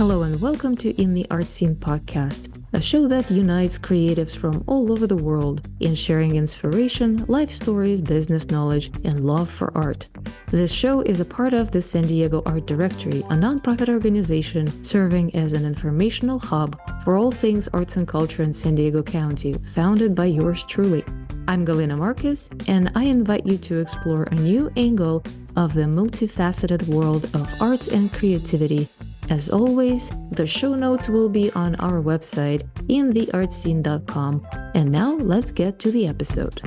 Hello and welcome to In the Art Scene podcast, a show that unites creatives from all over the world in sharing inspiration, life stories, business knowledge, and love for art. This show is a part of the San Diego Art Directory, a nonprofit organization serving as an informational hub for all things arts and culture in San Diego County, founded by yours truly. I'm Galina Marquez, and I invite you to explore a new angle of the multifaceted world of arts and creativity. As always, the show notes will be on our website, intheartscene.com. And now let's get to the episode.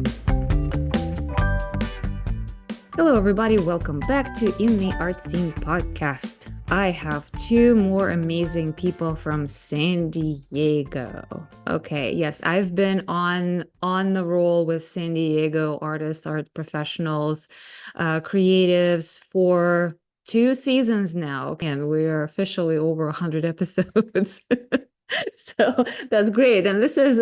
Hello, everybody. Welcome back to In the Art Scene podcast. I have two more amazing people from San Diego. Okay, yes, I've been on the roll with San Diego artists, art professionals, creatives for 2 seasons now, and we are officially over 100 episodes. So that's great. And this is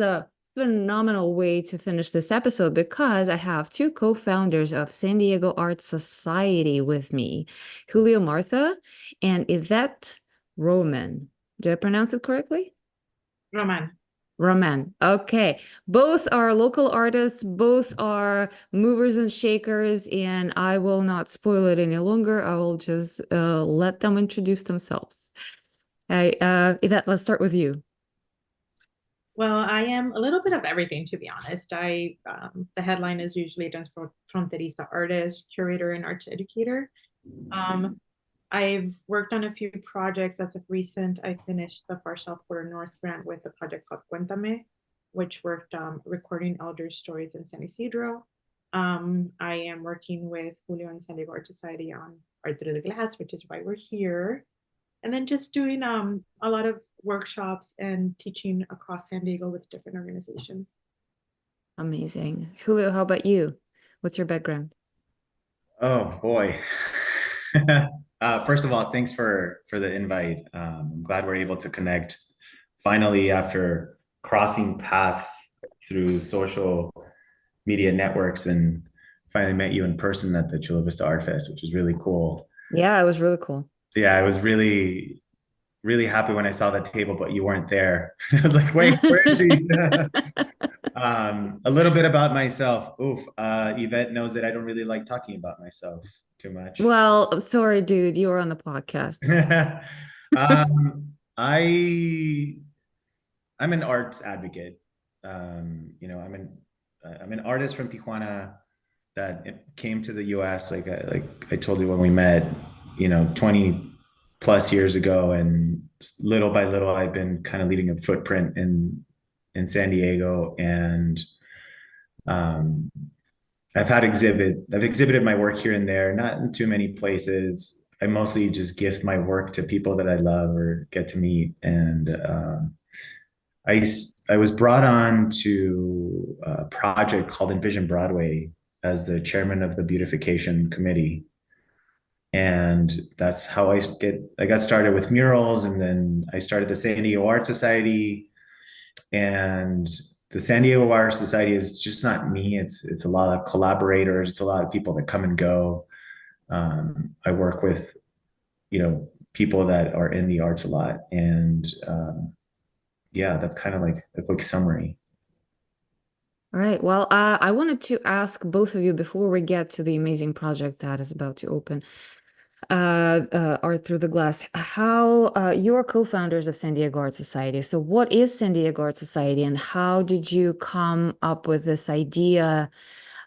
a phenomenal way to finish this episode because I have two co-founders of San Diego Art Society with me, Julio Martha and Evette Roman. Did I pronounce it correctly? Roman. Okay. Both are local artists, both are movers and shakers, and I will not spoil it any longer. I will just let them introduce themselves. Evette, let's start with you. Well, I am a little bit of everything, to be honest. The headline is usually done for fronteriza artist, curator, and arts educator. I've worked on a few projects. As of recent, I finished the Far South Quarter North grant with a project called Cuéntame, which worked recording elder stories in San Isidro. I am working with Julio and San Diego Art Society on Art Through the Glass, which is why we're here. And then just doing a lot of workshops and teaching across San Diego with different organizations. Amazing. Julio, how about you? What's your background? Oh boy. First of all, thanks for the invite. I'm glad we're able to connect finally after crossing paths through social media networks, and finally met you in person at the Chula Vista Art Fest, which was really cool. Yeah, it was really cool. Yeah, I was really, really happy when I saw the table, but you weren't there. I was like, wait, where is she? A little bit about myself. Evette knows that I don't really like talking about myself too much. Well, sorry, dude, you were on the podcast. I'm an arts advocate. I'm an artist from Tijuana that came to the US, like I told you when we met, 20 plus years ago, and little by little I've been kind of leaving a footprint in San Diego, and I've exhibited my work here and there, not in too many places. I mostly just gift my work to people that I love or get to meet. And I was brought on to a project called Envision Broadway as the chairman of the beautification committee. And that's how I got started with murals, and then I started the San Diego Art Society. And the San Diego Art Society is just not me. It's a lot of collaborators. It's a lot of people that come and go. I work with, people that are in the arts a lot. And yeah, that's kind of like a quick summary. All right. Well, I wanted to ask both of you before we get to the amazing project that is about to open, Art Through the Glass, how you're co-founders of San Diego Art Society. So what is San Diego Art Society, and how did you come up with this idea,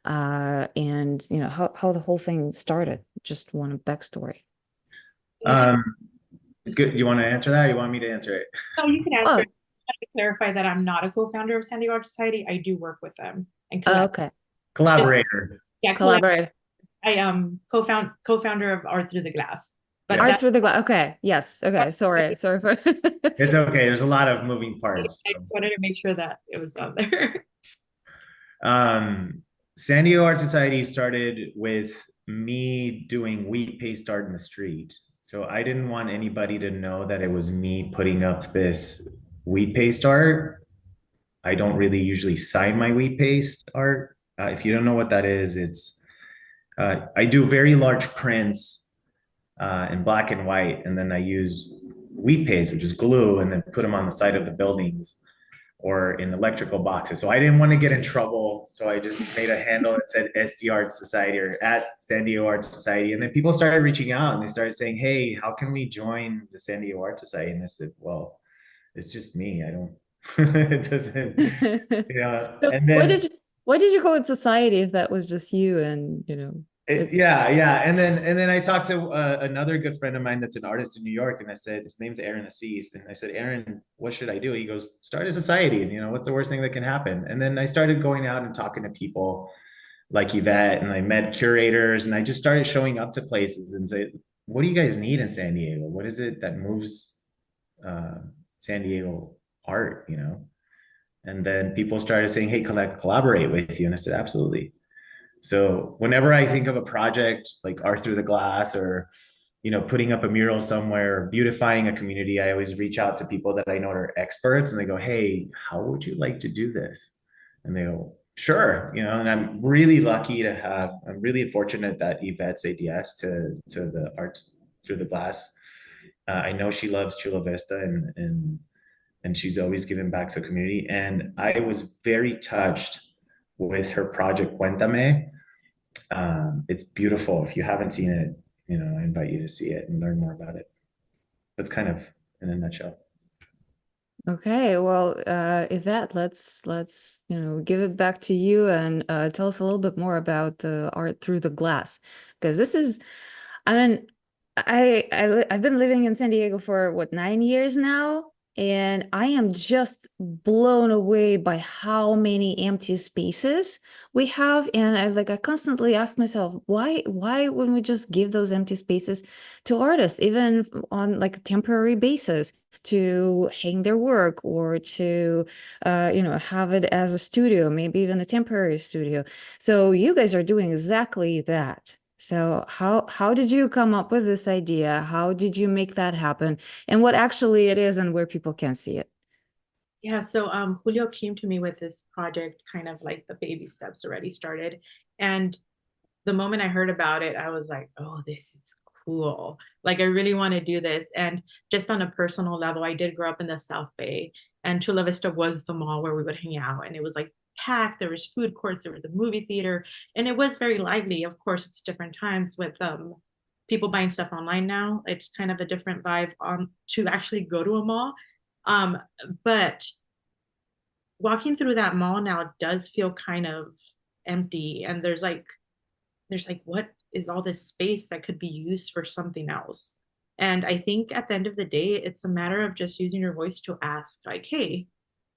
and how the whole thing started? Just want a backstory. Good. You want to answer that, or you want me to answer it? No, you can answer it. I want to clarify that I'm not a co-founder of San Diego Art Society. I do work with them and Okay. Collaborator. Yeah, Collaborate. I am co-founder of Art Through the Glass. But Art Through the Glass. Okay. Yes. Okay. Sorry for. It's okay. There's a lot of moving parts. I wanted to make sure that it was out there. San Diego Art Society started with me doing wheat paste art in the street. So I didn't want anybody to know that it was me putting up this wheat paste art. I don't really usually sign my wheat paste art. If you don't know what that is, I do very large prints in black and white, and then I use wheat paste, which is glue, and then put them on the side of the buildings or in electrical boxes. So I didn't want to get in trouble. So I just made a handle that said SD Art Society or at San Diego Art Society. And then people started reaching out and they started saying, hey, how can we join the San Diego Art Society? And I said, well, it's just me. I don't, it doesn't, So and then why did you call it society if that was just you and it's yeah. And then I talked to another good friend of mine that's an artist in New York, and I said his name's Aaron Assis, and I said, Aaron, what should I do? He goes, start a society, and what's the worst thing that can happen? And then I started going out and talking to people like Evette, and I met curators, and I just started showing up to places and say, what do you guys need in San Diego? What is it that moves uh, San Diego art? And then people started saying, hey, collaborate with you, and I said, absolutely. So whenever I think of a project like Art Through the Glass or, putting up a mural somewhere, or beautifying a community, I always reach out to people that I know are experts and they go, hey, how would you like to do this? And they go, sure. And I'm really lucky to I'm really fortunate that Evette said yes to the Art Through the Glass. I know she loves Chula Vista and she's always given back to the community. And I was very touched with her project Cuéntame. It's beautiful. If you haven't seen it, I invite you to see it and learn more about it. That's kind of in a nutshell. Okay, well, Yvette, let's give it back to you and tell us a little bit more about the Art Through the Glass, because this is, I mean, I've been living in San Diego for what, 9 years now, and I am just blown away by how many empty spaces we have, and I constantly ask myself, why wouldn't we just give those empty spaces to artists, even on like a temporary basis, to hang their work or to have it as a studio, maybe even a temporary studio. So you guys are doing exactly that. So how did you come up with this idea? How did you make that happen? And what actually it is and where people can see it? Yeah, so Julio came to me with this project, kind of like the baby steps already started. And the moment I heard about it, I was like, oh, this is cool. Like, I really want to do this. And just on a personal level, I did grow up in the South Bay, and Chula Vista was the mall where we would hang out. And it was like packed. There was food courts, there was a movie theater, and it was very lively. Of course, it's different times with people buying stuff online now. It's kind of a different vibe to actually go to a mall. Um, but walking through that mall now does feel kind of empty, and there's like, what is all this space that could be used for something else? And I think at the end of the day, it's a matter of just using your voice to ask, like, hey,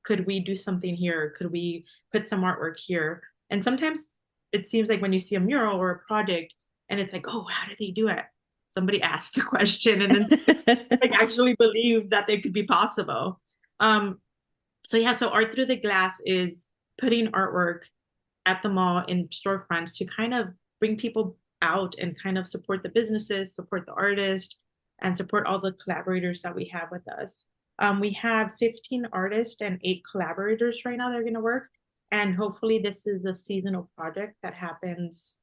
could we do something here? Could we put some artwork here? And sometimes it seems like when you see a mural or a project and it's like, oh, how did they do it? Somebody asked the question and then like actually believe that they could be possible. Um, so yeah, so Art Through the Glass is putting artwork at the mall in storefronts to kind of bring people out and kind of support the businesses, support the artists, and support all the collaborators that we have with us. We have 15 artists and 8 collaborators right now that are going to work. And hopefully this is a seasonal project that happens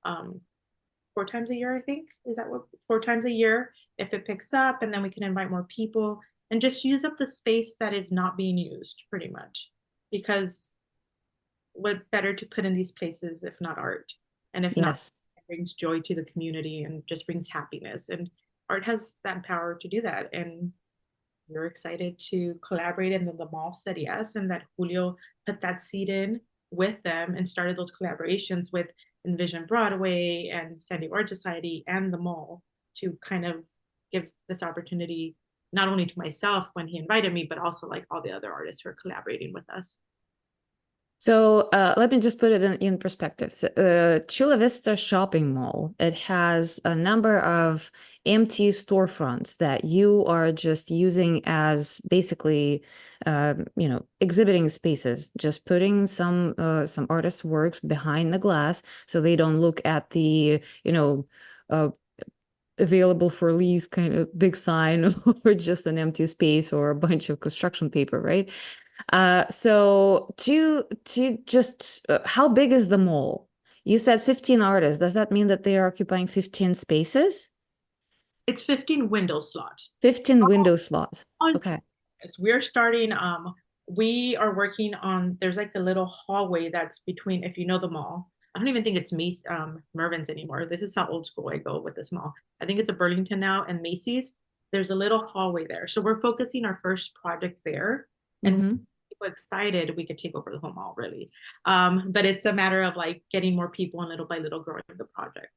4 times a year, I think. Is that what? 4 times a year, if it picks up, and then we can invite more people and just use up the space that is not being used, pretty much. Because what better to put in these places if not art? And if not, Yes. it brings joy to the community and just brings happiness. And art has that power to do that. And we're excited to collaborate. And then the mall said yes, and that Julio put that seed in with them and started those collaborations with Envision Broadway and San Diego Art Society and the mall to kind of give this opportunity not only to myself when he invited me, but also like all the other artists who are collaborating with us. So let me just put it in perspective. So, Chula Vista Shopping Mall, it has a number of empty storefronts that you are just using as basically, exhibiting spaces, just putting some artists' works behind the glass so they don't look at the, uh, available for lease kind of big sign or just an empty space or a bunch of construction paper, right? So to just how big is the mall? You said 15 artists. Does that mean that they are occupying 15 spaces? It's 15 window slots. 15 window slots. On Okay. campus. We're starting, we are working on, there's like a little hallway that's between, if you know the mall. I don't even think it's Mervyn's anymore. This is how old school I go with this mall. I think it's a Burlington now and Macy's. There's a little hallway there. So we're focusing our first project there. And Mm-hmm. people excited we could take over the whole mall, really. But it's a matter of like getting more people and little by little growing the project.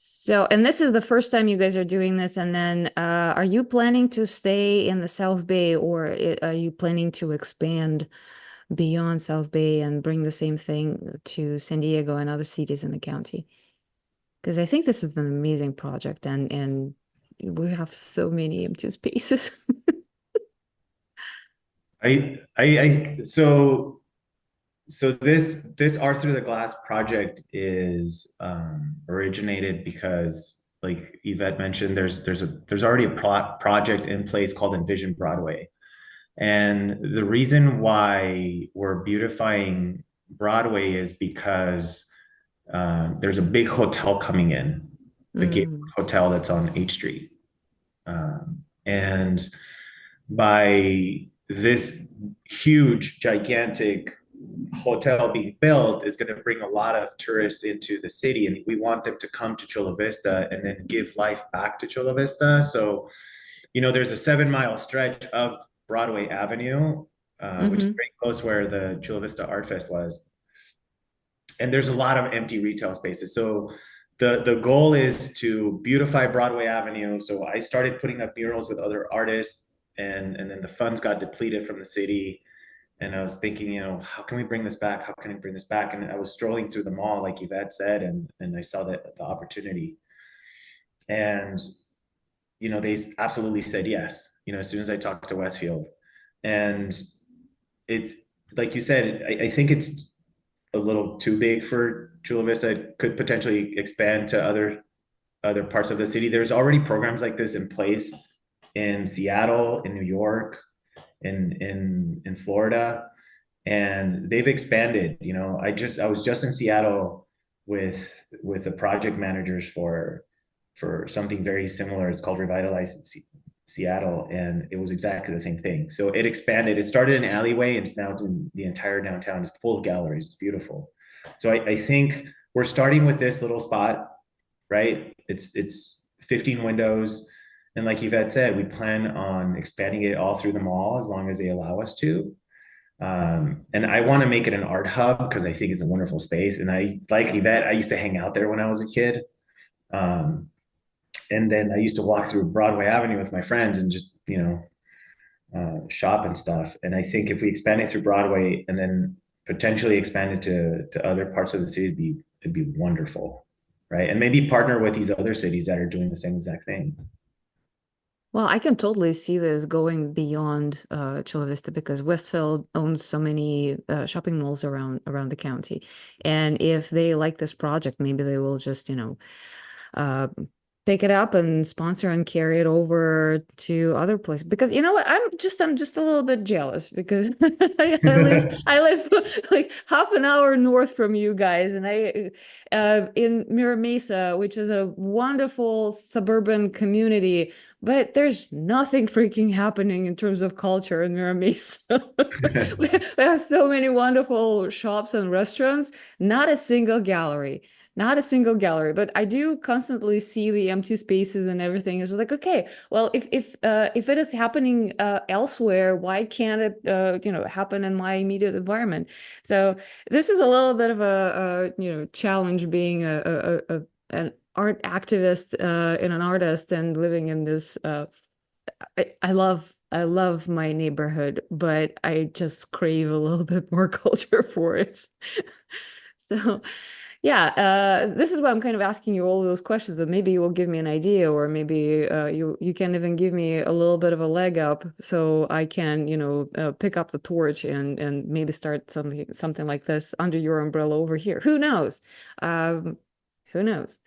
So, and this is the first time you guys are doing this, and then are you planning to stay in the South Bay, or are you planning to expand beyond South Bay and bring the same thing to San Diego and other cities in the county? Because I think this is an amazing project, and we have so many empty spaces. So this art through the glass project is originated because, like Evette mentioned, there's already a project in place called Envision Broadway, and the reason why we're beautifying Broadway is because there's a big hotel coming in, the Gateway Hotel that's on H Street, and by this huge, gigantic hotel being built is going to bring a lot of tourists into the city, and we want them to come to Chula Vista and then give life back to Chula Vista. So, there's a 7-mile stretch of Broadway Avenue, which is very close where the Chula Vista Art Fest was, and there's a lot of empty retail spaces. So the goal is to beautify Broadway Avenue. So I started putting up murals with other artists, and then the funds got depleted from the city. And I was thinking, how can we bring this back? How can we bring this back? And I was strolling through the mall, like Evette said, and I saw the opportunity. And, they absolutely said yes, as soon as I talked to Westfield. And it's, like you said, I think it's a little too big for Chula Vista. It could potentially expand to other parts of the city. There's already programs like this in place in Seattle, in New York, in Florida, and they've expanded. I was just in Seattle with the project managers for something very similar. It's called Revitalize Seattle, and it was exactly the same thing. So it expanded. It started in an alleyway, and it's in the entire downtown. It's full of galleries. It's beautiful. So I think we're starting with this little spot, right? It's 15 windows. And like Evette said, we plan on expanding it all through the mall as long as they allow us to. And I want to make it an art hub because I think it's a wonderful space. And like Evette, I used to hang out there when I was a kid. And then I used to walk through Broadway Avenue with my friends and just, shop and stuff. And I think if we expand it through Broadway and then potentially expand it to other parts of the city, it'd be wonderful, right? And maybe partner with these other cities that are doing the same exact thing. Well, I can totally see this going beyond Chula Vista because Westfield owns so many shopping malls around the county. And if they like this project, maybe they will just, pick it up and sponsor and carry it over to other places. Because you know what, I'm just a little bit jealous because I live like half an hour north from you guys, and I in Mira Mesa, which is a wonderful suburban community, but there's nothing freaking happening in terms of culture in Mira Mesa. We have so many wonderful shops and restaurants, not a single gallery. Not a single gallery, but I do constantly see the empty spaces and everything. It's like, okay, well, if it is happening elsewhere, why can't it happen in my immediate environment? So this is a little bit of a challenge being an art activist and an artist and living in this. I love my neighborhood, but I just crave a little bit more culture for it. So. Yeah, this is why I'm kind of asking you all those questions, and maybe you will give me an idea, or maybe you can even give me a little bit of a leg up, so I can pick up the torch and maybe start something like this under your umbrella over here. Who knows? Who knows?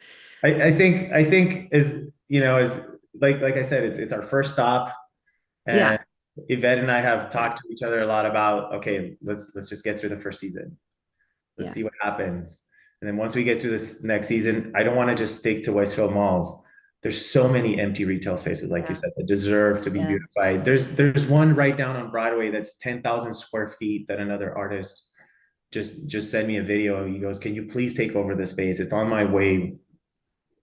I think is like I said, it's our first stop, Yeah, and Yvette and I have talked to each other a lot about, okay, let's just get through the first season. Let's yeah. see what happens. And then once we get through this next season, I don't want to just stick to Westfield malls. there's so many empty retail spaces, like you Yeah. said, that deserve to be Yeah. beautified. There's one right down on Broadway that's 10,000 square feet that another artist just sent me a video. He goes, "Can you please take over the space? It's on my way,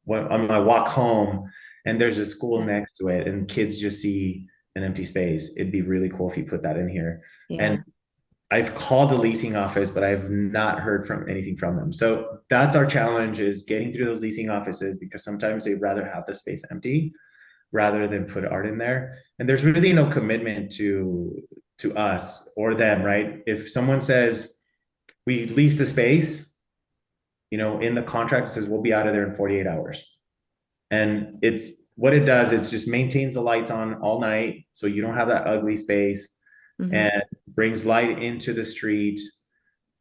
on my walk home, and there's a school Yeah. next to it, and kids just see an empty space. It'd be really cool if you put that in here." And Yeah. I've called the leasing office, but I've not heard from anything from them. So that's our challenge, is getting through those leasing offices, because sometimes they'd rather have the space empty rather than put art in there. And there's really no commitment to us or them, right? If someone says we lease the space, in the contract it says we'll be out of there in 48 hours. And it's what it does, it's just maintains the lights on all night so you don't have that ugly space, and brings light into the street.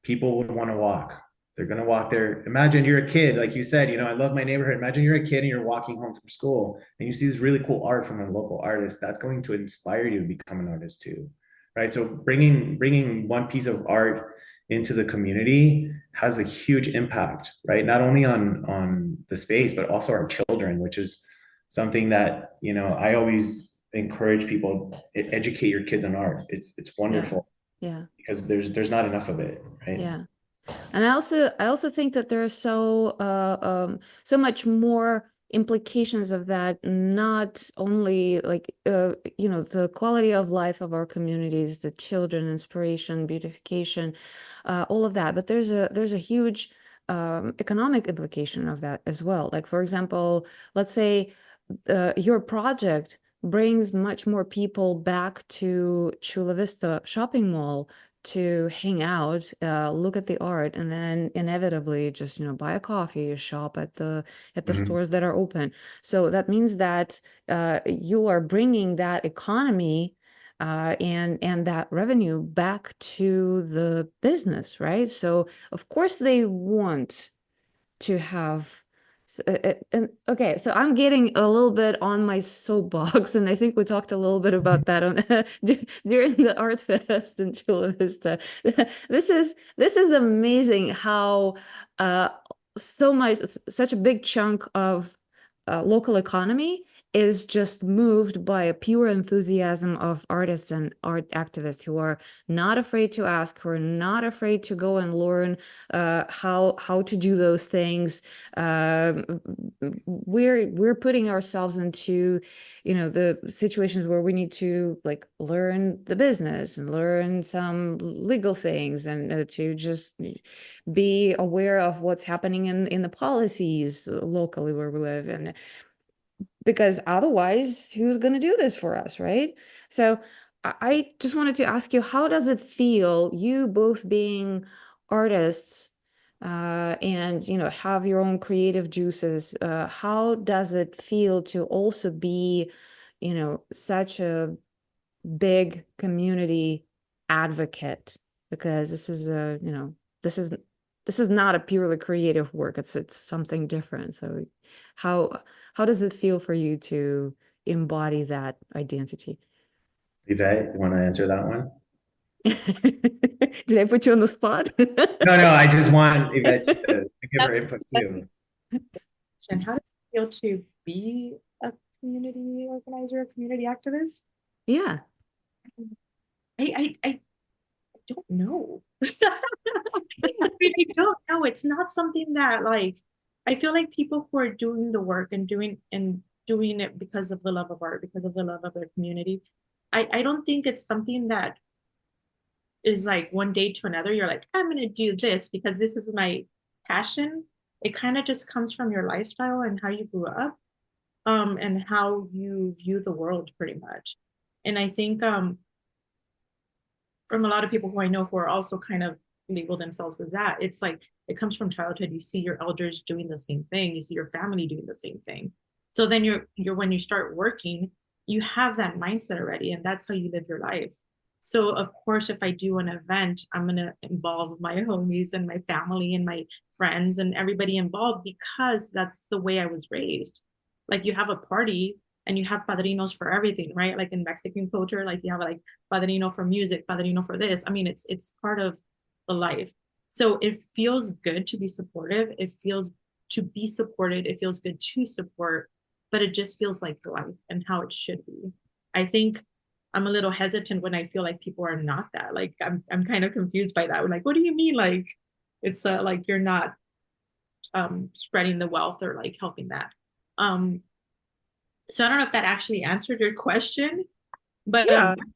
People would want to walk. They're going to walk there. Imagine you're a kid, like you said, I love my neighborhood. Imagine you're a kid and you're walking home from school and you see this really cool art from a local artist. That's going to inspire you to become an artist too, right? So bringing one piece of art into the community has a huge impact, right? Not only on the space, but also our children, which is something that, I always encourage people: educate your kids on art. It's Yeah. wonderful, Yeah. because there's not enough of it, right? Yeah. And I also think that there are so much more implications of that, not only like the quality of life of our communities, the children, inspiration, beautification, all of that, but there's a huge economic implication of that as well. Like, for example, let's say your project brings much more people back to Chula Vista shopping mall to hang out, look at the art, and then inevitably just buy a coffee, shop at the Mhm. stores that are open. So that means that you are bringing that economy and that revenue back to the business, right? So of course they want to have and okay, so I'm getting a little bit on my soapbox, and I think we talked a little bit about that on during the art fest in Chula Vista. This is amazing how uh such a big chunk of local economy is just moved by a pure enthusiasm of artists and art activists who are not afraid to ask, who are not afraid to go and learn how to do those things. We're putting ourselves into the situations where we need to like learn the business and learn some legal things, and to just be aware of what's happening in the policies locally where we live, and because otherwise who's going to do this for us, right? So I just wanted to ask you, how does it feel, you both being artists and have your own creative juices, how does it feel to also be such a big community advocate? Because this is this is not a purely creative work, it's something different. So how how does it feel for you to embody that identity? Yvette, you want to answer that one? Did I put you on the spot? No, no, I just want Yvette to give her That's input that's too. a question. How does it feel to be a community organizer, a community activist? Yeah. I don't know. I mean, I don't know. It's not something that like I feel like people who are doing the work and doing it because of the love of art, because of the love of their community. I don't think it's something that is like one day to another, you're like, I'm gonna do this because this is my passion. It kind of just comes from your lifestyle and how you grew up, and how you view the world pretty much. And I think from a lot of people who I know who are also kind of label themselves as that, it's like it comes from childhood. You see your elders doing the same thing, you see your family doing the same thing. So then you're when you start working, you have that mindset already, and that's how you live your life. So of course, if I do an event, I'm gonna involve my homies and my family and my friends and everybody involved because that's the way I was raised. Like you have a party and you have padrinos for everything, right? Like in Mexican culture, like you have like padrino for music, padrino for this. I mean, it's part of the life. So it feels good to be supportive. It feels to be supported. It feels good to support but it just feels like life and how it should be. I think I'm a little hesitant when I feel like people are not that. Like I'm kind of confused by that. We're like, what do you mean? Like it's like you're not spreading the wealth or like helping that. Um, so I don't know if that actually answered your question, but Yeah. good.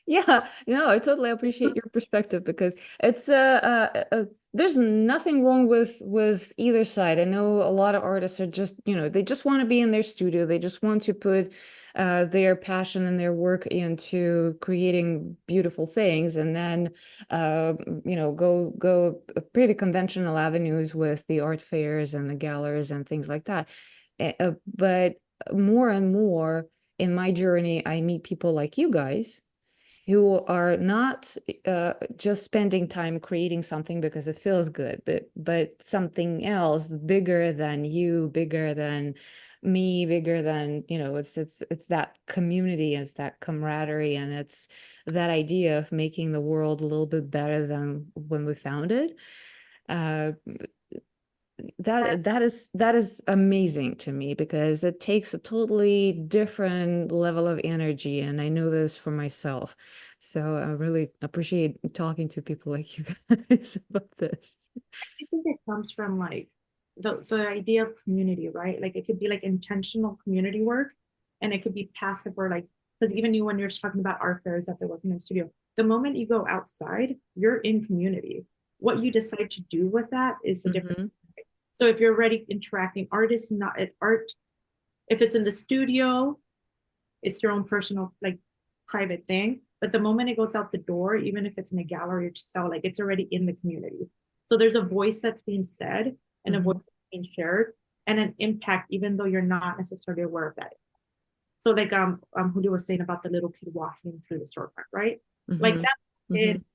Yeah, no, I totally appreciate your perspective because it's there's nothing wrong with either side. I know a lot of artists are just, they just want to be in their studio. They just want to put their passion and their work into creating beautiful things, and then go pretty conventional avenues with the art fairs and the galleries and things like that. But more and more in my journey, I meet people like you guys who are not just spending time creating something because it feels good, but something else bigger than you, bigger than me, bigger than, it's that community, it's that camaraderie, and it's that idea of making the world a little bit better than when we found it. Uh, that is amazing to me because it takes a totally different level of energy, and I know this for myself. So I really appreciate talking to people like you guys about this. I think it comes from like the idea of community, right? Like it could be like intentional community work, and it could be passive or like, because even you when you're talking about art fairs after working in the studio, the moment you go outside, you're in community. What you decide to do with that is the difference. Hmm. So if you're already interacting, art is not art. If it's in the studio, it's your own personal like private thing. But the moment it goes out the door, even if it's in a gallery or to sell, like it's already in the community. So there's a voice that's being said and a Hmm. voice that's being shared and an impact, even though you're not necessarily aware of that. So like Julio was saying about the little kid walking through the storefront, right? Like Hmm. that Hmm. kid,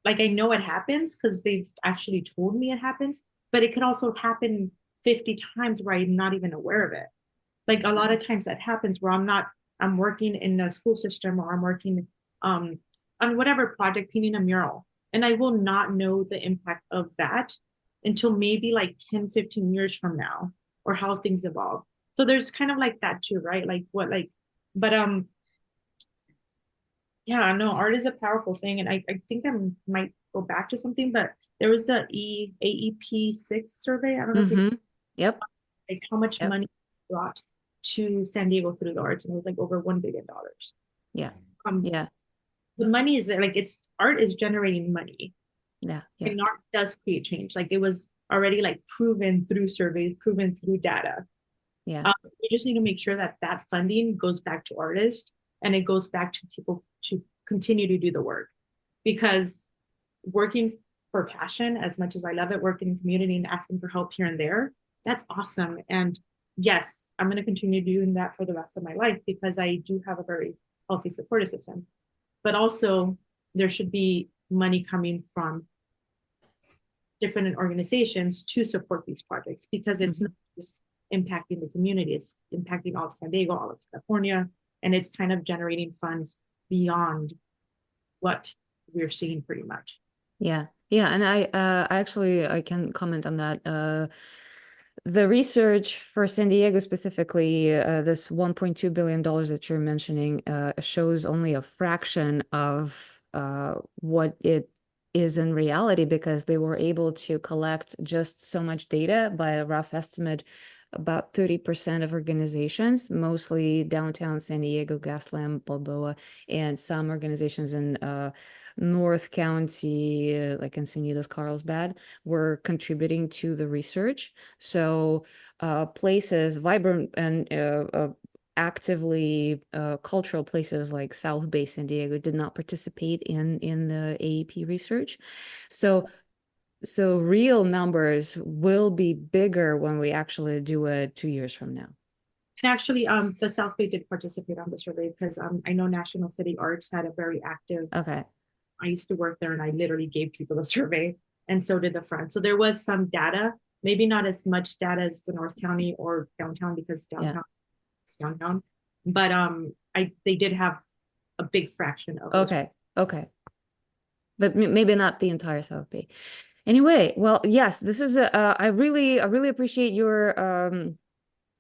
like I know it happens because they've actually told me it happens, but it could also happen 50 times where I'm not even aware of it. Like a lot of times that happens where I'm working in the school system or I'm working um, on whatever project, painting a mural, and I will not know the impact of that until maybe like 10, 15 years from now, or how things evolve. So there's kind of like that too, right? Like what, like, but yeah, no, art is a powerful thing. And I think I might go back to something, but there was the AEP6 survey. I don't know if you Hmm. Yep. like how much Yep. money brought to San Diego through the arts, and it was like over $1 billion. Yeah. Um, Yeah. the money is there, like it's art is generating money, Yeah. Yeah. and art does create change. Like it was already like proven through surveys, proven through data. Yeah. We just need to make sure that that funding goes back to artists and it goes back to people to continue to do the work, because working for passion, as much as I love it, working in community and asking for help here and there, that's awesome. And yes, I'm going to continue doing that for the rest of my life because I do have a very healthy supportive system. But also, there should be money coming from different organizations to support these projects, because it's Hmm. not just impacting the community, it's impacting all of San Diego, all of California, and it's kind of generating funds beyond what we're seeing pretty much. Yeah. Yeah. And I can comment on that. The research for San Diego specifically, this $1.2 billion that you're mentioning, shows only a fraction of what it is in reality, because they were able to collect just so much data. By a rough estimate, about 30% of organizations, mostly downtown San Diego, Gaslamp, Balboa, and some organizations in North County, like Encinitas, Carlsbad, were contributing to the research. So places, vibrant and actively cultural places like South Bay San Diego, did not participate in the AEP research. So real numbers will be bigger when we actually do it 2 years from now. And actually, the South Bay did participate on the survey because I know National City Arts had a very active. Okay. I used to work there, and I literally gave people a survey, and so did the front. So there was some data, maybe not as much data as the North County or downtown, because Yeah. downtown is downtown, but they did have a big fraction of those. Okay. Okay. But maybe not the entire South Bay. Anyway, well, yes, this is I really appreciate your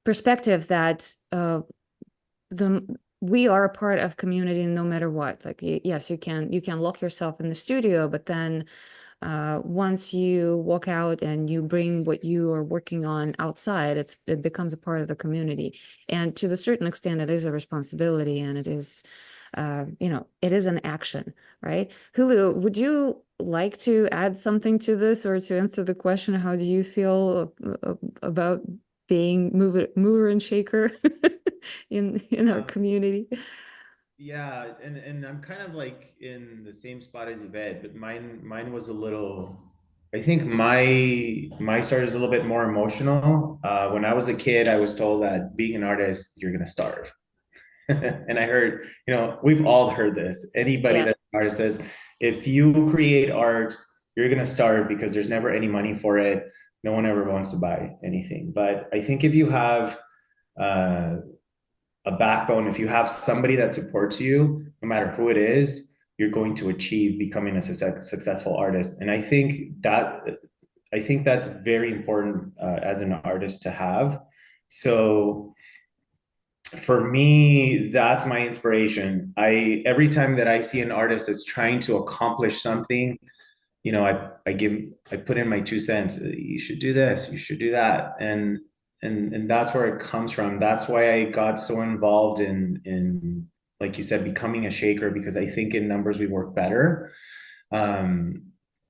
perspective that the we are a part of community no matter what. Like, yes, you can lock yourself in the studio, but then once you walk out and you bring what you are working on outside, it becomes a part of the community. And to a certain extent, it is a responsibility, and it is, it is an action, right? Julio, would you like to add something to this or to answer the question, how do you feel about being mover and shaker in our community? Yeah, and I'm kind of like in the same spot as Yvette, but mine was a little. I think my story is a little bit more emotional. When I was a kid, I was told that being an artist, you're gonna starve. And I heard, we've all heard this. Anybody Yeah. that's an artist says, if you create art, you're gonna starve because there's never any money for it. No one ever wants to buy anything. But I think if you have uh, a backbone, if you have somebody that supports you, no matter who it is, you're going to achieve becoming a successful artist. And I think that's very important as an artist to have. So for me, that's my inspiration. Every time that I see an artist that's trying to accomplish something, I put in my 2 cents. You should do this, you should do that. And that's where it comes from. That's why I got so involved in like you said, becoming a shaker, because I think in numbers we work better. Um,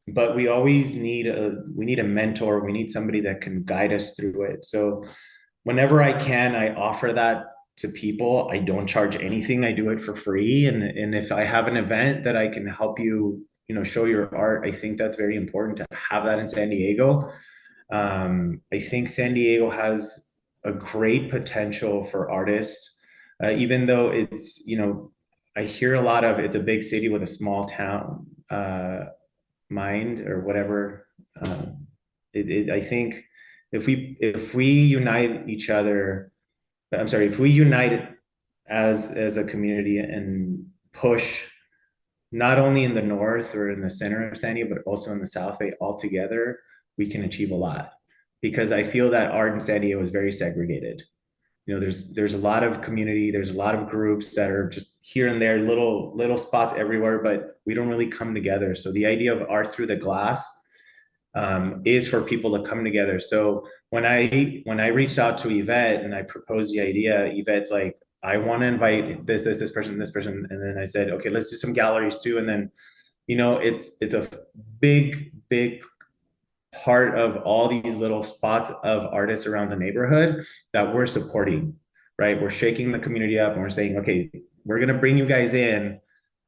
but we always need a mentor. We need somebody that can guide us through it. So whenever I can, I offer that to people. I don't charge anything. I do it for free. And if I have an event that I can help you, show your art, I think that's very important to have that in San Diego. I think San Diego has a great potential for artists, even though I hear a lot of it's a big city with a small town mind or whatever. I think if we unite each other, I'm sorry, if we unite as a community and push not only in the north or in the center of San Diego, but also in the South Bay all together, we can achieve a lot. Because I feel that art in San Diego is very segregated. There's a lot of community, there's a lot of groups that are just here and there, little spots everywhere, but we don't really come together. So the idea of art through the glass is for people to come together. So when I reached out to Evette and I proposed the idea, Yvette's like, I want to invite this person, and then I said, okay, let's do some galleries too. And then, it's a big part of all these little spots of artists around the neighborhood that we're supporting, right? We're shaking the community up and we're saying, okay, we're gonna bring you guys in.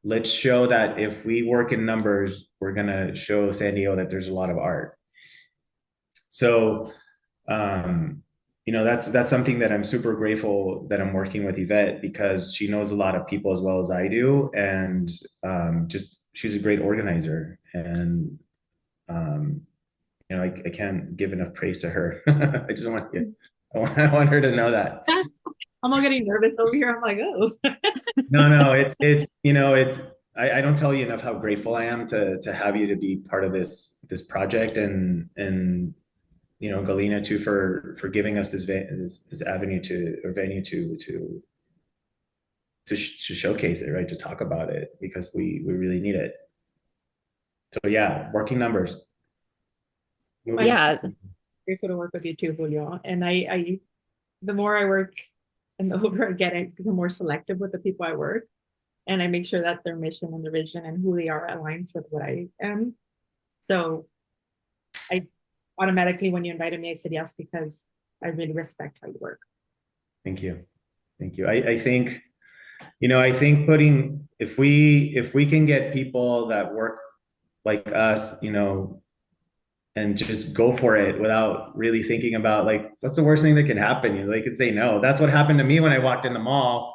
Let's show that if we work in numbers, we're gonna show San Diego that there's a lot of art. So that's something that I'm super grateful that I'm working with Evette, because she knows a lot of people as well as I do, and just she's a great organizer, and I can't give enough praise to her. I just want you. I want her to know that. I'm all getting nervous over here. I'm like, oh. No, I don't tell you enough how grateful I am to have you to be part of this project, and Galina too for giving us this avenue or venue to showcase it, right? To talk about it, because we really need it. So yeah, working numbers. Yeah. Grateful to work with you too, Julio. And I the more I work and the older I get, the more selective with the people I work. And I make sure that their mission and their vision and who they are aligns with what I am. So I automatically, when you invited me, I said yes, because I really respect how you work. Thank you. I think, if we can get people that work like us, and just go for it without really thinking about like, what's the worst thing that can happen? They could say no. That's what happened to me when I walked in the mall.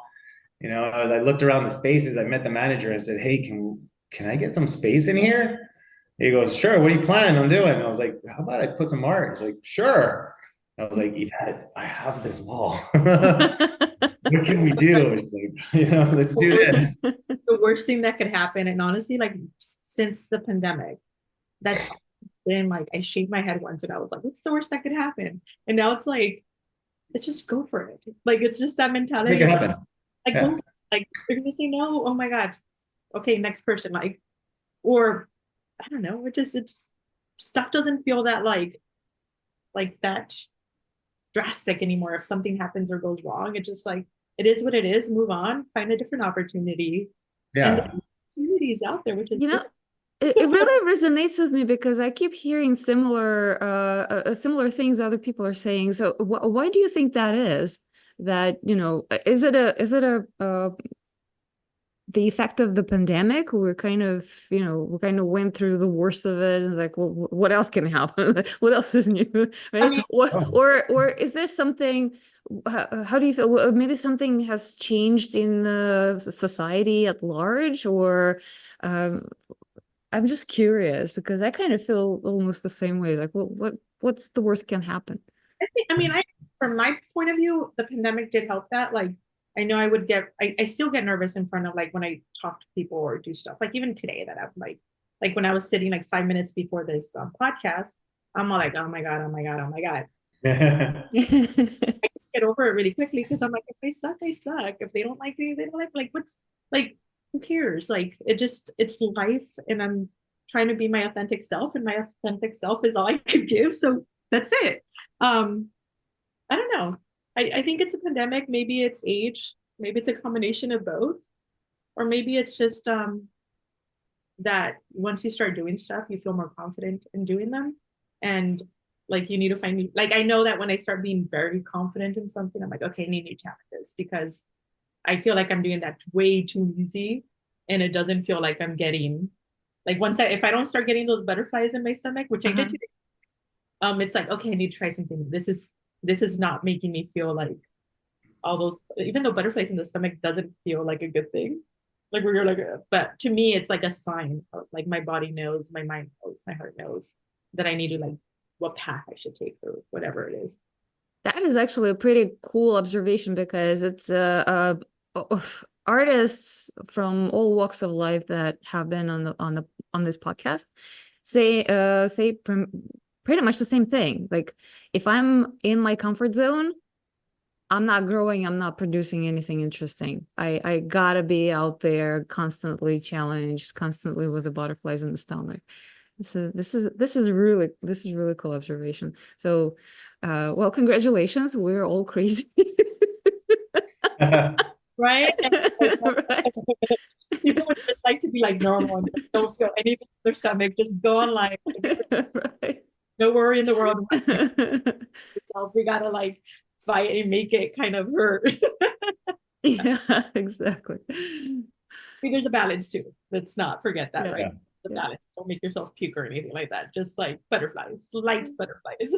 I looked around the spaces, I met the manager and said, hey, can I get some space in here? He goes, sure, what are you planning on doing? And I was like, how about I put some art? He's like, sure. I was like, I have this wall. What can we do? She's like, let's do this. The worst thing that could happen, and honestly, like since the pandemic, that's then like I shaved my head once and I was like, what's the worst that could happen? And now it's like, let's just go for it. Like it's just that mentality. Make it happen. Like, Yeah. go for it. Like you're gonna say no. Oh my God. Okay, next person. Like, or I don't know. It just stuff doesn't feel that like that drastic anymore. If something happens or goes wrong, it's just like it is what it is. Move on. Find a different opportunity. And Yeah. the opportunity is out there, which is You know, it really resonates with me because I keep hearing similar things other people are saying. So why do you think that is? That, is it the effect of the pandemic? We're kind of, we kind of went through the worst of it, and like, well, what else can happen? What else is new, right? I mean, Or is there something? How do you feel? Maybe something has changed in the society at large, or I'm just curious because I kind of feel almost the same way. Like, what's the worst can happen? I from my point of view, the pandemic did help that. Like, I know I still get nervous in front of like when I talk to people or do stuff. Like even today, that I'm like when I was sitting like 5 minutes before this podcast, I'm all like, oh my God, oh my God, oh my God. I just get over it really quickly because I'm like, if they suck, they suck. If they don't like me, they don't like what's like, who cares? Like it's life, and I'm trying to be my authentic self, and my authentic self is all I could give. So that's it. I don't know. I think it's a pandemic. Maybe it's age. Maybe it's a combination of both. Or maybe it's just that once you start doing stuff, you feel more confident in doing them. And like you need to find me. Like I know that when I start being very confident in something, I'm like, okay, I need new challenges because I feel like I'm doing that way too easy. And it doesn't feel like I'm getting like if I don't start getting those butterflies in my stomach, which I did today, it's like, okay, I need to try something. This is not making me feel like all those, even though butterflies in the stomach doesn't feel like a good thing. Like where you're like, but to me, it's like a sign of like my body knows, my mind knows, my heart knows that I need to like what path I should take or whatever it is. That is actually a pretty cool observation because it's artists from all walks of life that have been on this podcast say pretty much the same thing. Like if I'm in my comfort zone, I'm not growing, I'm not producing anything interesting. I gotta be out there constantly challenged, constantly with the butterflies in the stomach. This is really cool observation. So well, congratulations. We're all crazy. Right? Right. People would just like to be like normal and just don't feel anything in their stomach. Just go on life. Right. No worry in the world. Yourself. We gotta like fight and make it kind of hurt. Yeah, exactly. There's a balance too. Let's not forget that, Yeah. right? The Yeah. balance. Don't make yourself puke or anything like that. Just like butterflies, light butterflies.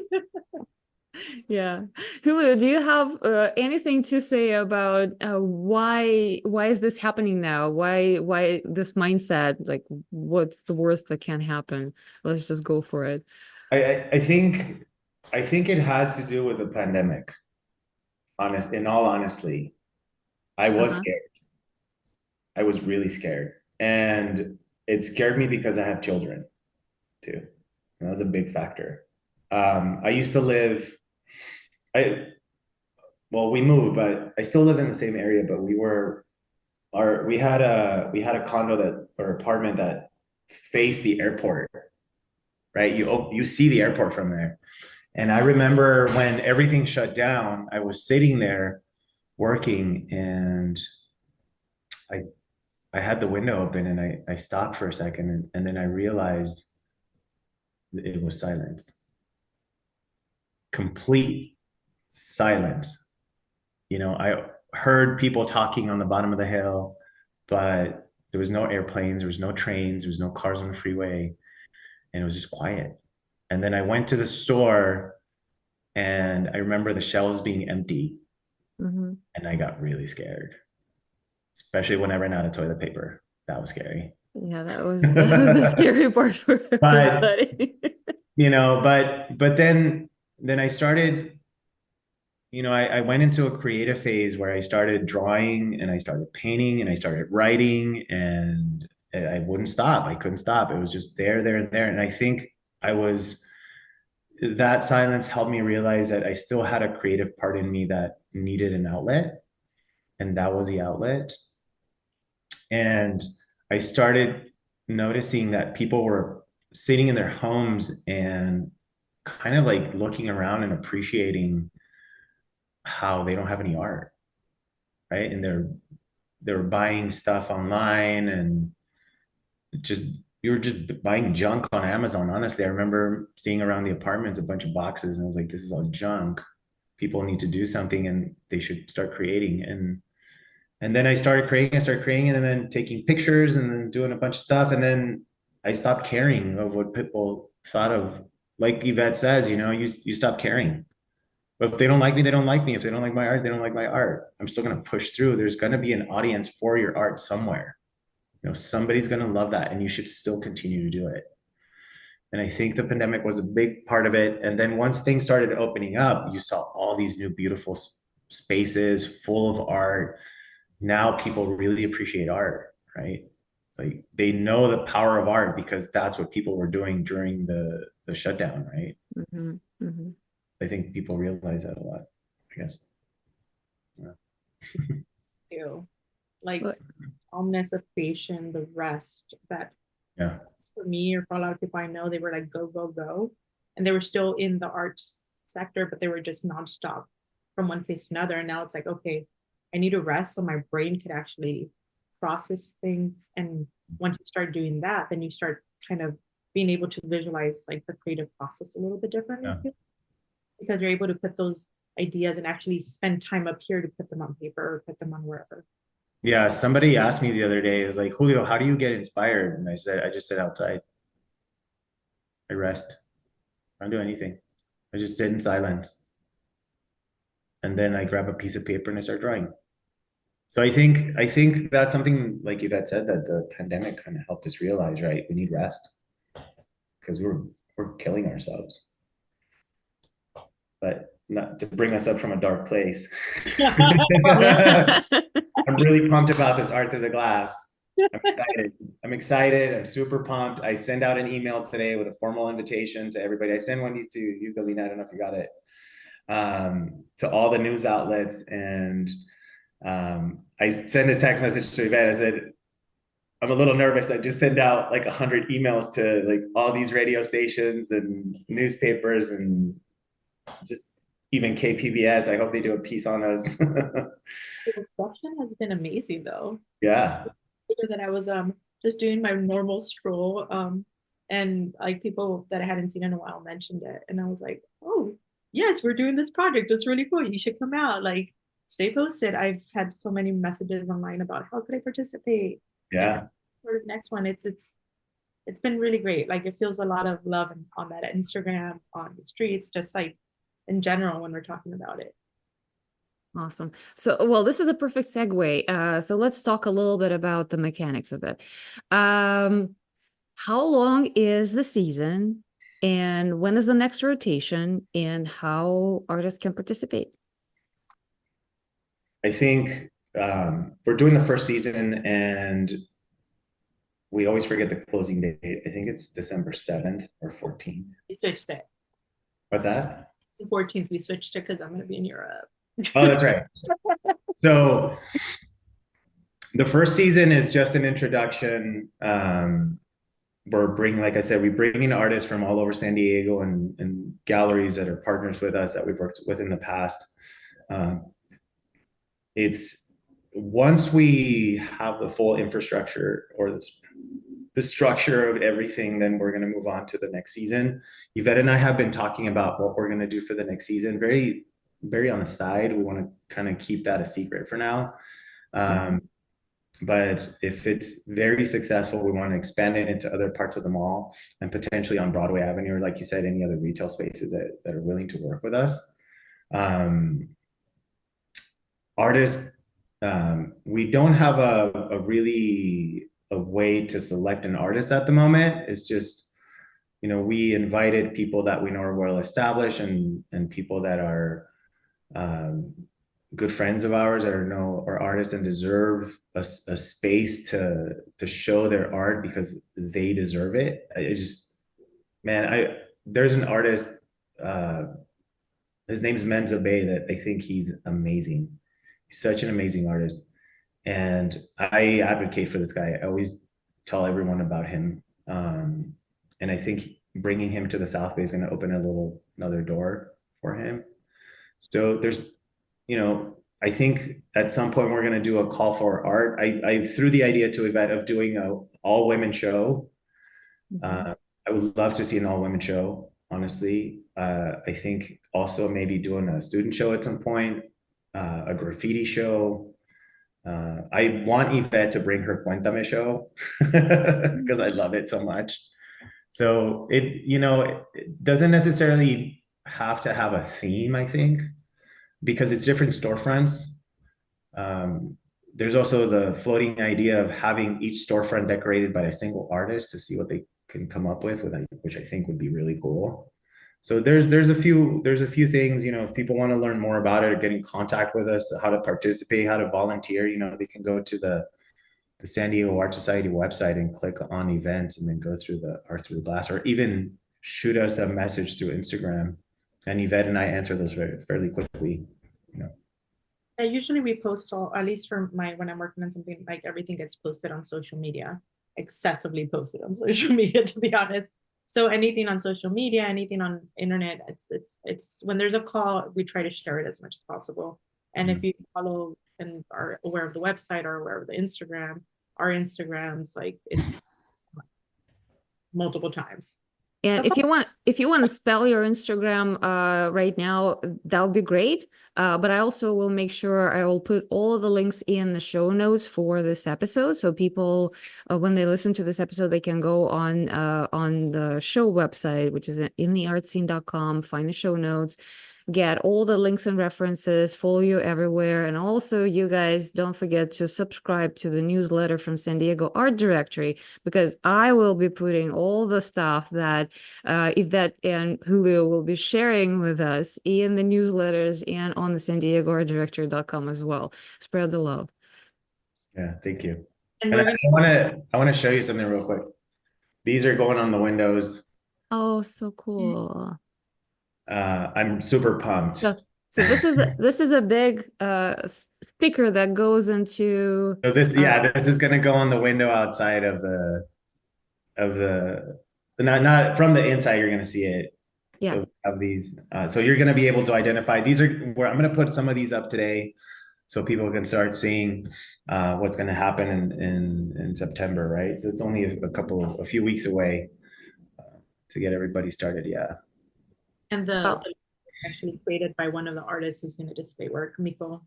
Yeah. Julio, do you have anything to say about why is this happening now? Why this mindset? Like, what's the worst that can happen? Let's just go for it. I think it had to do with the pandemic. In all honesty, I was scared. I was really scared. And it scared me because I have children too. And that was a big factor. I used to live, we moved, but I still live in the same area, but we had a condo or apartment that faced the airport, right? You see the airport from there. And I remember when everything shut down, I was sitting there working, and I had the window open, and I stopped for a second, and then I realized it was silence. Complete silence. I heard people talking on the bottom of the hill, but there was no airplanes, there was no trains, there was no cars on the freeway, and it was just quiet. And then I went to the store, and I remember the shelves being empty, and I got really scared, especially when I ran out of toilet paper. That was scary. Yeah, that was the scary part for everybody. But then I started, I went into a creative phase where I started drawing, and I started painting, and I started writing, and I wouldn't stop. I couldn't stop. It was just there. And I think that silence helped me realize that I still had a creative part in me that needed an outlet, and that was the outlet. And I started noticing that people were sitting in their homes and kind of like looking around and appreciating how they don't have any art, right? And they're buying stuff online, and just we were just buying junk on Amazon. Honestly, I remember seeing around the apartments a bunch of boxes, and I was like, this is all junk. People need to do something, and they should start creating. And then I started creating, and then taking pictures, and then doing a bunch of stuff. And then I stopped caring of what people thought of. Like Evette says, you stop caring. But if they don't like me, they don't like me. If they don't like my art, they don't like my art. I'm still going to push through. There's going to be an audience for your art somewhere. Somebody's going to love that, and you should still continue to do it. And I think the pandemic was a big part of it. And then once things started opening up, you saw all these new beautiful spaces full of art. Now people really appreciate art, right? It's like they know the power of art because that's what people were doing during the shutdown, right? Mm-hmm. Mm-hmm. I think people realize that a lot, I guess. Yeah. Like calmness of creation, the rest that Yeah. for me or for a lot of people I know, they were like go, go, go. And they were still in the arts sector, but they were just nonstop from one place to another. And now it's like, okay, I need to rest so my brain could actually process things. And once you start doing that, then you start kind of being able to visualize like the creative process a little bit differently. Yeah. Because you're able to put those ideas and actually spend time up here to put them on paper or put them on wherever. Yeah, somebody asked me the other day, it was like, Julio, how do you get inspired? And I just sit outside. I rest. I don't do anything. I just sit in silence. And then I grab a piece of paper and I start drawing. So I think that's something like Yvette said, that the pandemic kind of helped us realize, right? We need rest because we're killing ourselves. But not to bring us up from a dark place. I'm really pumped about this Art Through the Glass. I'm excited. I'm super pumped. I send out an email today with a formal invitation to everybody. I send one to you, Galina. I don't know if you got it. To all the news outlets. And I sent a text message to Evette. I said, I'm a little nervous. I just sent out like 100 emails to like all these radio stations and newspapers and just even KPBS. I hope they do a piece on us. The reception has been amazing though. Yeah. That I was just doing my normal stroll and like people that I hadn't seen in a while mentioned it, and I was like, oh yes, we're doing this project, it's really cool, you should come out, like stay posted. I've had so many messages online about how could I participate. Yeah. For the next one, it's been really great. Like it feels a lot of love on that Instagram, on the streets, just like in general when we're talking about it. Awesome. So, well, this is a perfect segue. So let's talk a little bit about the mechanics of it. How long is the season, and when is the next rotation, and how artists can participate? I think we're doing the first season, and we always forget the closing date. I think it's December 7th or 14th. We switched it. What's that? It's the 14th. We switched it because I'm going to be in Europe. Oh, that's right. So the first season is just an introduction. We're bringing, like I said, we bring in artists from all over San Diego and galleries that are partners with us that we've worked with in the past. It's once we have the full infrastructure or the structure of everything, then we're going to move on to the next season. Yvette and I have been talking about what we're going to do for the next season. Very, very on the side. We want to kind of keep that a secret for now. But if it's very successful, we want to expand it into other parts of the mall and potentially on Broadway Avenue, or like you said, any other retail spaces that are willing to work with us. Artists, we don't have a really a way to select an artist at the moment. It's just, we invited people that we know are well established and people that are good friends of ours that are artists and deserve a space to show their art because they deserve it. It's just, Man, there's an artist, uh, his name's Menza Bay, that I think he's amazing. He's such an amazing artist. And I advocate for this guy. I always tell everyone about him. And I think bringing him to the South Bay is going to open another door for him. So I think at some point we're going to do a call for art. I threw the idea to Evette of doing a all women show. I would love to see an all women show, honestly. I think also maybe doing a student show at some point, a graffiti show. I want Evette to bring her Cuéntame show because I love it so much. So it doesn't necessarily have to have a theme, I think, because it's different storefronts. There's also the floating idea of having each storefront decorated by a single artist to see what they can come up with, which I think would be really cool. So there's a few things, if people want to learn more about it or get in contact with us, how to participate, how to volunteer, they can go to the San Diego Art Society website and click on events and then go through the Art Through Glass, or even shoot us a message through Instagram. And Evette and I answer those fairly quickly. Usually we post at least for when I'm working on something, like everything gets posted on social media, excessively posted on social media, to be honest. So anything on social media, anything on internet, it's when there's a call, we try to share it as much as possible. And if you follow and are aware of the website or aware of the Instagram, our Instagrams, like it's multiple times. And if you want to spell your Instagram right now, that would be great. But I also will make sure I will put all the links in the show notes for this episode, so people, when they listen to this episode, they can go on the show website, which is intheartscene.com, find the show notes, get all the links and references, follow you everywhere. And also, you guys, don't forget to subscribe to the newsletter from San Diego Art Directory, because I will be putting all the stuff that Evette and Julio will be sharing with us in the newsletters and on the San Diego Art Directory.com as well. Spread the love. Yeah, thank you. And I want to show you something real quick. These are going on the windows. Oh, so cool. I'm super pumped. So this is a big sticker that goes into. So this is going to go on the window outside of the not from the inside. You're going to see it. Yeah. So of these, so you're going to be able to identify these are where I'm going to put some of these up today, so people can start seeing what's going to happen in September, right? So it's only a few weeks away to get everybody started. Yeah. And the actually created by one of the artists who's going to display work, Miko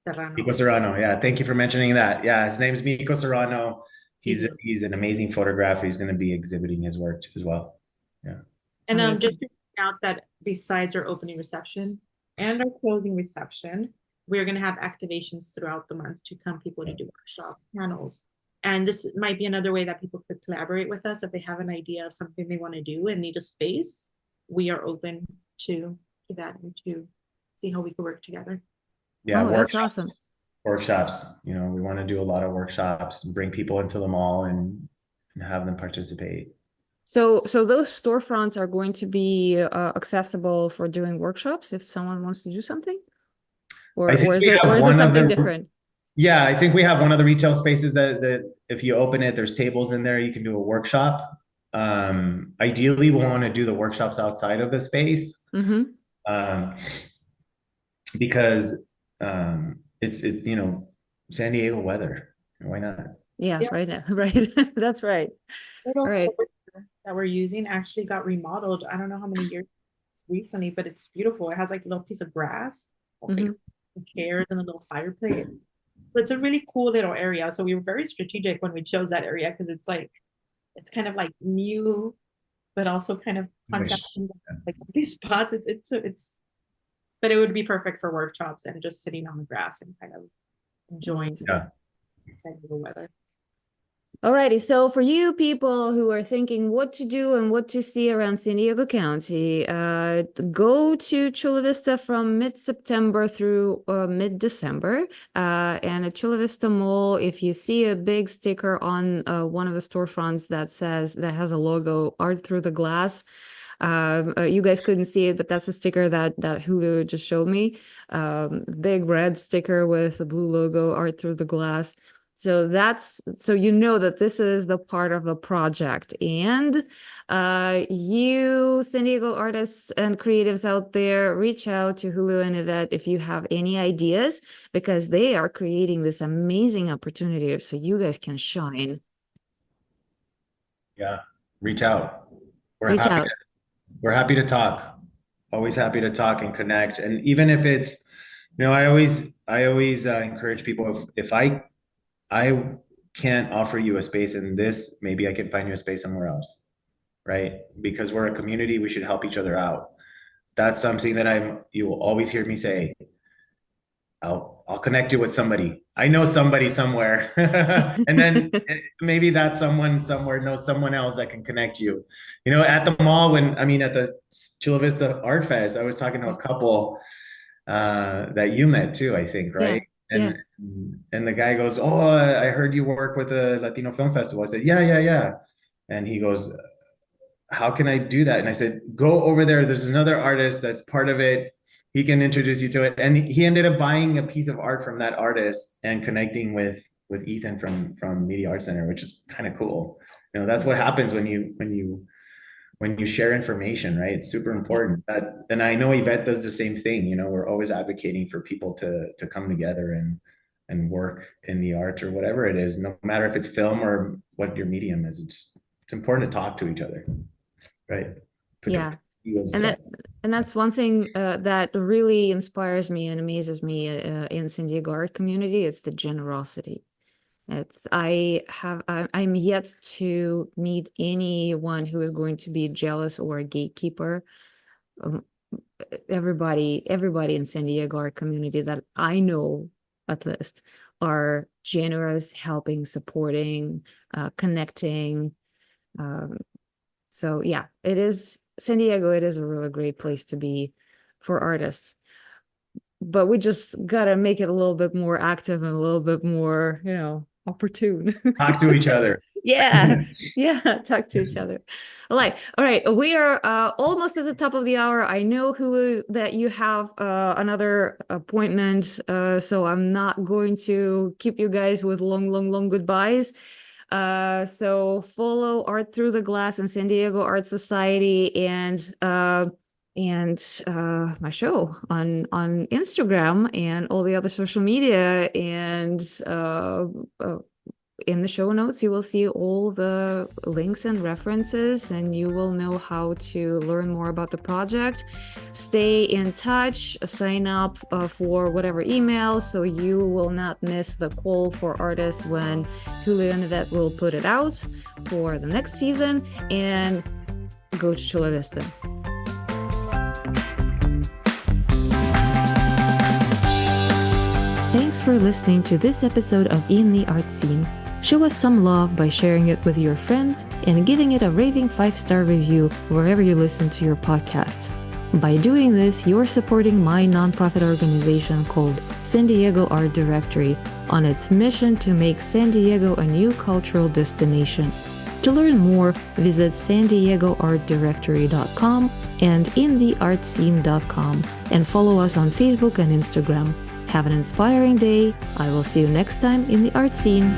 Serrano. Miko Serrano, yeah. Thank you for mentioning that. Yeah, his name's Miko Serrano. He's an amazing photographer. He's going to be exhibiting his work as well. Yeah. And just to point out that besides our opening reception and our closing reception, we're going to have activations throughout the month to come people to do workshops, panels. And this might be another way that people could collaborate with us if they have an idea of something they want to do and need a space. We are open to that and to see how we can work together. Yeah, that's awesome. Workshops, we want to do a lot of workshops and bring people into the mall and have them participate. So those storefronts are going to be accessible for doing workshops if someone wants to do something, or is it something different? Yeah, I think we have one of the retail spaces that if you open it, there's tables in there, you can do a workshop. Ideally, we want to do the workshops outside of the space, because it's San Diego weather. Why not? Yeah. Right now, right. That's right. All right. That we're using actually got remodeled. I don't know how many years recently, but it's beautiful. It has like a little piece of grass, chairs, and a little fireplace. So it's a really cool little area. So we were very strategic when we chose that area, because it's kind of like new, but also kind of contrasting like these spots. But it would be perfect for workshops and just sitting on the grass and kind of enjoying the weather. Alrighty, so for you people who are thinking what to do and what to see around San Diego County, go to Chula Vista from mid-September through mid-December. And at Chula Vista Mall, if you see a big sticker on one of the storefronts that has a logo, Art Through the Glass, you guys couldn't see it, but that's a sticker that Julio just showed me. Big red sticker with the blue logo, Art Through the Glass. So you know that this is the part of the project. And you San Diego artists and creatives out there, reach out to Julio and Evette if you have any ideas, because they are creating this amazing opportunity so you guys can shine. Yeah, reach out. Reach out. We're happy to talk. Always happy to talk and connect. And even if it's, I always encourage people, if I can't offer you a space in this, maybe I can find you a space somewhere else, right? Because we're a community, we should help each other out. That's something that you will always hear me say. I'll connect you with somebody. I know somebody somewhere. And then maybe that someone somewhere knows someone else that can connect you. At the mall, at the Chula Vista Art Fest, I was talking to a couple that you met too, I think, right? Yeah. And the guy goes, "Oh, I heard you work with the Latino Film Festival." I said, yeah. And he goes, "How can I do that?" And I said, "Go over there. There's another artist that's part of it. He can introduce you to it." And he ended up buying a piece of art from that artist and connecting with Ethan from Media Art Center, which is kind of cool. That's what happens when you share information, right? It's super important. And I know Evette does the same thing. We're always advocating for people to come together and work in the arts or whatever it is, no matter if it's film or what your medium is. It's important to talk to each other, right? And that's one thing that really inspires me and amazes me in San Diego art community. It's the generosity. I'm yet to meet anyone who is going to be jealous or a gatekeeper. Everybody in San Diego art community that I know, at least, are generous, helping, supporting, connecting. So yeah, San Diego, it is a really great place to be for artists. But we just gotta make it a little bit more active and a little bit more, opportune. Talk to each other. Yeah, talk to each other. All right, we are almost at the top of the hour. I know that you have another appointment, so I'm not going to keep you guys with long goodbyes. So follow Art Through the Glass and San Diego Art Society and my show on Instagram and all the other social media, and in the show notes you will see all the links and references, and you will know how to learn more about the project. Stay in touch, sign up for whatever email so you will not miss the call for artists when Julio and Evette will put it out for the next season, and go to Chula Vista. Thanks for listening to this episode of In the Art Scene. Show us some love by sharing it with your friends and giving it a raving 5-star review wherever you listen to your podcasts. By doing this, you're supporting my nonprofit organization called San Diego Art Directory on its mission to make San Diego a new cultural destination. To learn more, visit sandiegoartdirectory.com and intheartscene.com, and follow us on Facebook and Instagram. Have an inspiring day. I will see you next time in the art scene.